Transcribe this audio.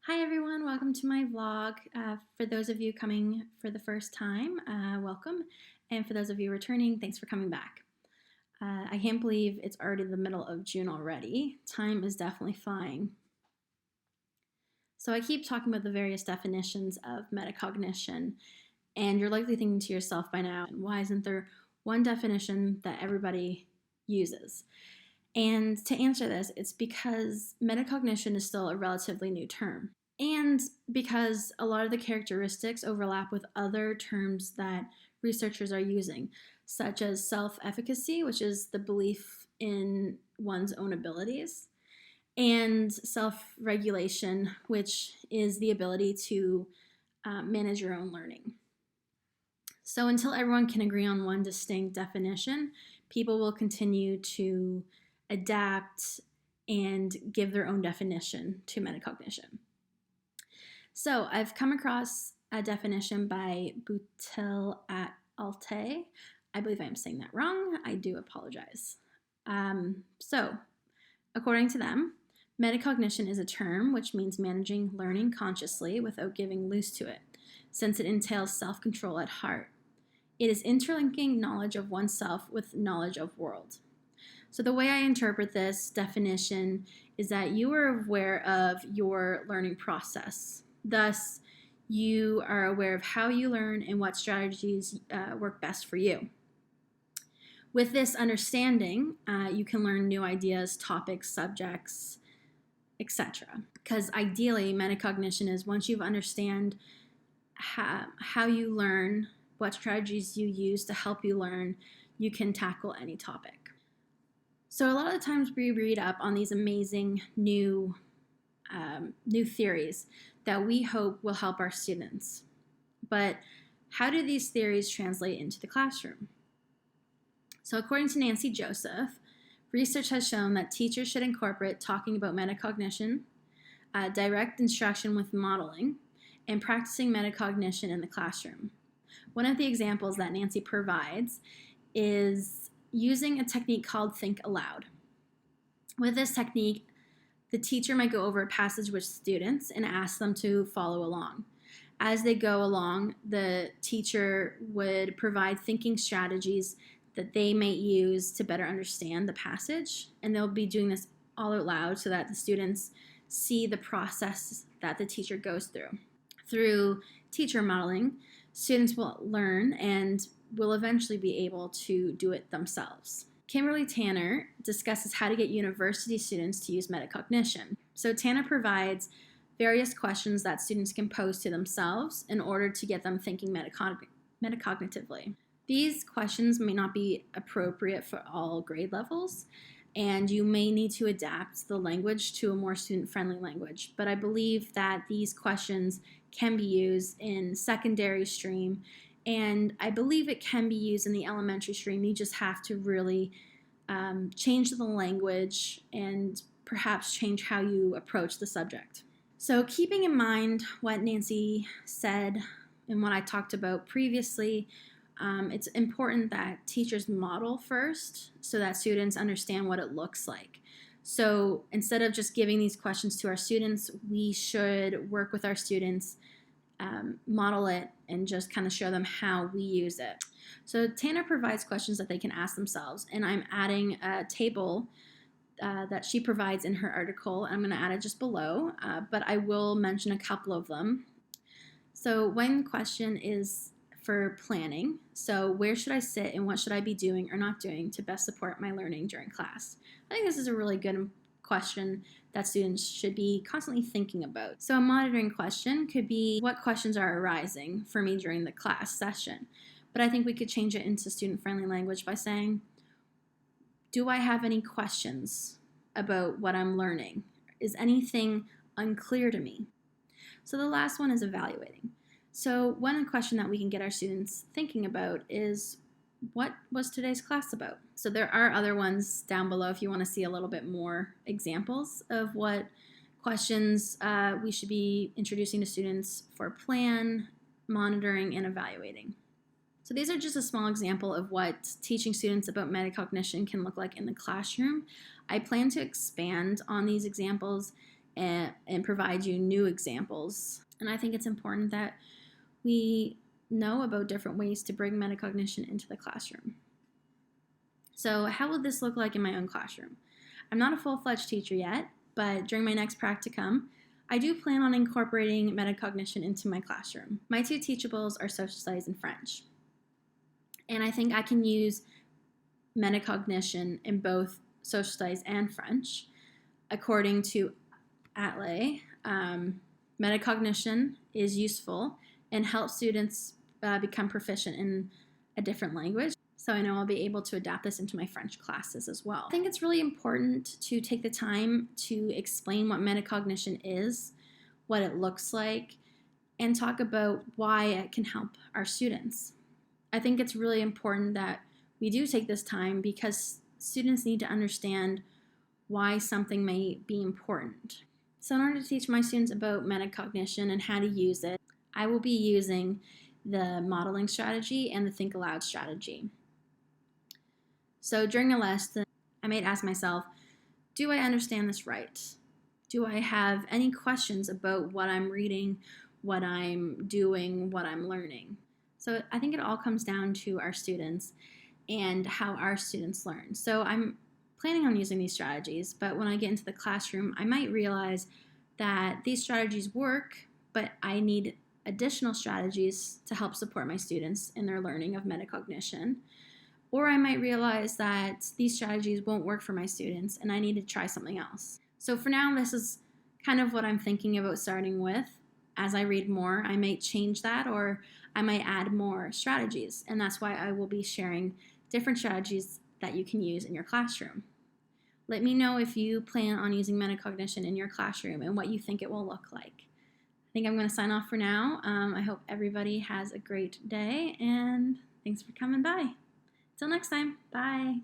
Hi everyone, welcome to my vlog. For those of you coming for the first time, welcome. And for those of you returning, thanks for coming back. I can't believe it's already the middle of June already. Time is definitely flying. So I keep talking about the various definitions of metacognition, and you're likely thinking to yourself by now, why isn't there one definition that everybody uses? And to answer this, it's because metacognition is still a relatively new term. And because a lot of the characteristics overlap with other terms that researchers are using, such as self-efficacy, which is the belief in one's own abilities, and self-regulation, which is the ability to manage your own learning. So until everyone can agree on one distinct definition, people will continue to adapt and give their own definition to metacognition. So I've come across a definition by Boutel et Alte. I believe I'm saying that wrong. I do apologize. So according to them, metacognition is a term which means managing learning consciously without giving loose to it, since it entails self-control at heart. It is interlinking knowledge of oneself with knowledge of world. So the way I interpret this definition is that you are aware of your learning process. Thus, you are aware of how you learn and what strategies work best for you. With this understanding, you can learn new ideas, topics, subjects, etc. Because ideally, metacognition is once you understand how you learn, what strategies you use to help you learn, you can tackle any topic. So a lot of the times we read up on these amazing new theories that we hope will help our students. But how do these theories translate into the classroom? So according to Nancy Joseph, research has shown that teachers should incorporate talking about metacognition, direct instruction with modeling, and practicing metacognition in the classroom. One of the examples that Nancy provides is using a technique called think aloud. With this technique, the teacher might go over a passage with students and ask them to follow along. As they go along, the teacher would provide thinking strategies that they may use to better understand the passage, and they'll be doing this all out loud so that the students see the process that the teacher goes through. Through teacher modeling, students will learn and will eventually be able to do it themselves. Kimberly Tanner discusses how to get university students to use metacognition. So Tanner provides various questions that students can pose to themselves in order to get them thinking metacognitively. These questions may not be appropriate for all grade levels, and you may need to adapt the language to a more student-friendly language. But I believe that these questions can be used in secondary stream, and I believe it can be used in the elementary stream. You just have to really change the language and perhaps change how you approach the subject. So keeping in mind what Nancy said and what I talked about previously, it's important that teachers model first so that students understand what it looks like. So instead of just giving these questions to our students, we should work with our students, model it, and just kind of show them how we use it. So Tanner provides questions that they can ask themselves, and I'm adding a table that she provides in her article. I'm going to add it just below, but I will mention a couple of them. So one question is for planning. So where should I sit and what should I be doing or not doing to best support my learning during class? I think this is a really good question that students should be constantly thinking about. So a monitoring question could be, what questions are arising for me during the class session? But I think we could change it into student-friendly language by saying, do I have any questions about what I'm learning? Is anything unclear to me? So the last one is evaluating. So one question that we can get our students thinking about is, what was today's class about? So there are other ones down below if you want to see a little bit more examples of what questions we should be introducing to students for plan, monitoring, and evaluating. So these are just a small example of what teaching students about metacognition can look like in the classroom. I plan to expand on these examples and provide you new examples. And I think it's important that we know about different ways to bring metacognition into the classroom. So how will this look like in my own classroom? I'm not a full-fledged teacher yet, but during my next practicum, I do plan on incorporating metacognition into my classroom. My two teachables are social studies and French. And I think I can use metacognition in both social studies and French. According to Atley, metacognition is useful and helps students become proficient in a different language. So I know I'll be able to adapt this into my French classes as well. I think it's really important to take the time to explain what metacognition is, what it looks like, and talk about why it can help our students. I think it's really important that we do take this time because students need to understand why something may be important. So in order to teach my students about metacognition and how to use it, I will be using the modeling strategy and the think aloud strategy. So during a lesson, I might ask myself, do I understand this right? Do I have any questions about what I'm reading, what I'm doing, what I'm learning? So I think it all comes down to our students and how our students learn. So I'm planning on using these strategies, but when I get into the classroom, I might realize that these strategies work, but I need additional strategies to help support my students in their learning of metacognition. Or I might realize that these strategies won't work for my students and I need to try something else. So for now, this is kind of what I'm thinking about starting with. As I read more, I might change that or I might add more strategies. And that's why I will be sharing different strategies that you can use in your classroom. Let me know if you plan on using metacognition in your classroom and what you think it will look like. I think I'm going to sign off for now. I hope everybody has a great day and thanks for coming by. Till next time, bye.